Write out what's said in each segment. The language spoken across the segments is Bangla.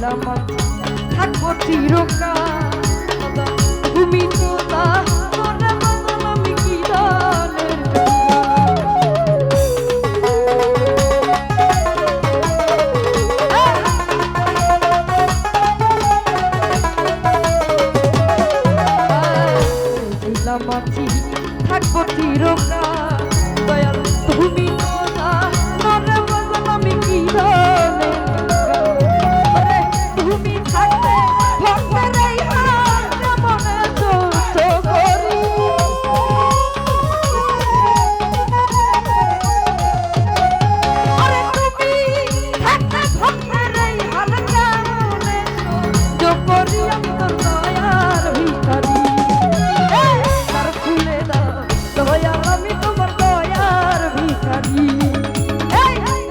থাকবো চিরকাল তুমি তো তা তোরা বদল আমি কি দলের মাছি থাকবো চিরকাল দয়াল তুমি তো তা তোরা বদল আমি কি দলের তুমি থাকতে ভক্তের এই হাত মনে ছোট করি আরে তুমি থাকতে ভক্তের এই হাত মনে ছোট করি আমি তো দয়ার ভিখারি তার খুলে দাও দয়াল আমি তোমার দয়ার ভিখারি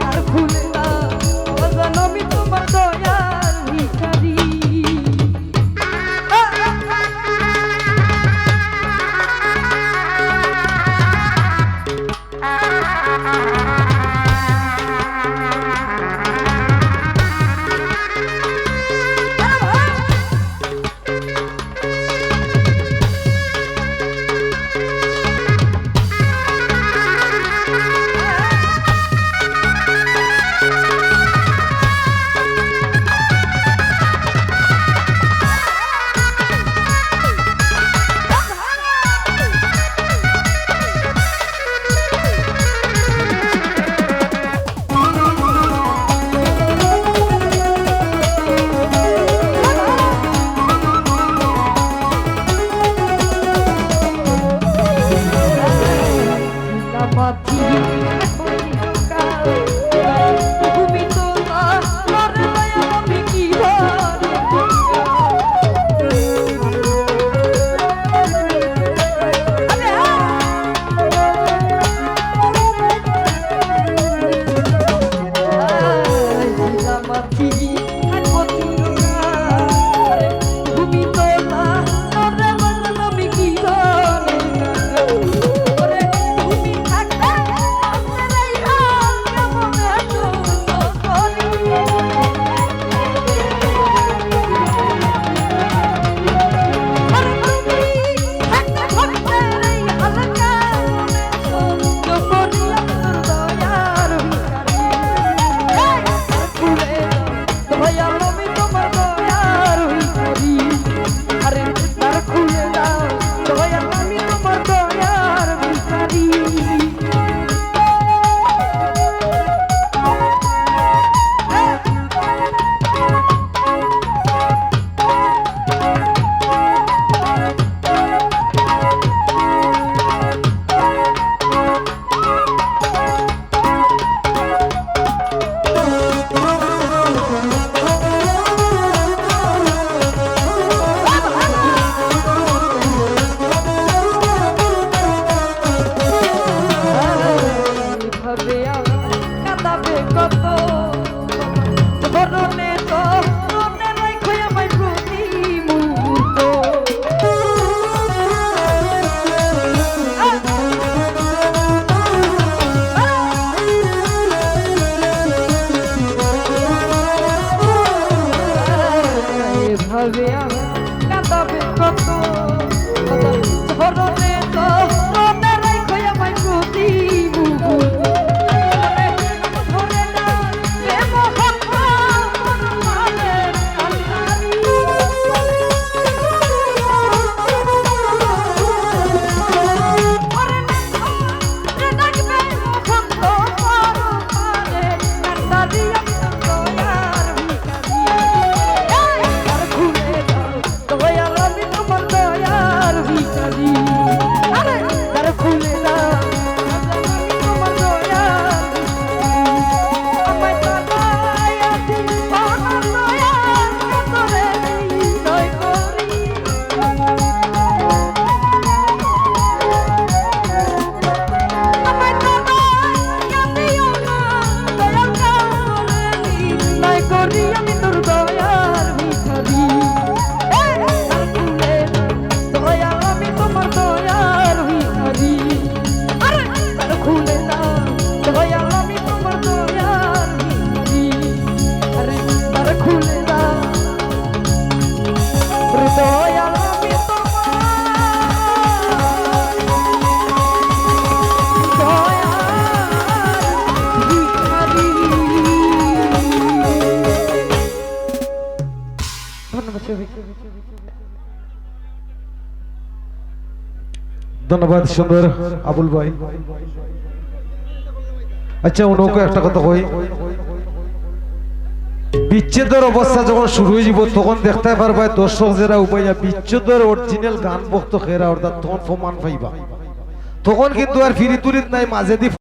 আর খুলে দাও ভজন আমি তোমার দয়ার ভিখারি ধন্যবাদ শফিক। ধন্যবাদ সুন্দর আবুল ভাই। আচ্ছা ওনাকে একটা কথা কই, বিচ্ছেদের অবস্থা যখন শুরু হয়ে যাব তখন দেখতে পারবা দর্শক যারা উপাইয়া বিচ্ছেদের অরিজিনাল গান ভক্ত খেরা অর্থাৎ তখন প্রমাণ পাইবা। তখন কিন্তু আর ফিরি তুলিত নাই, মাঝে দি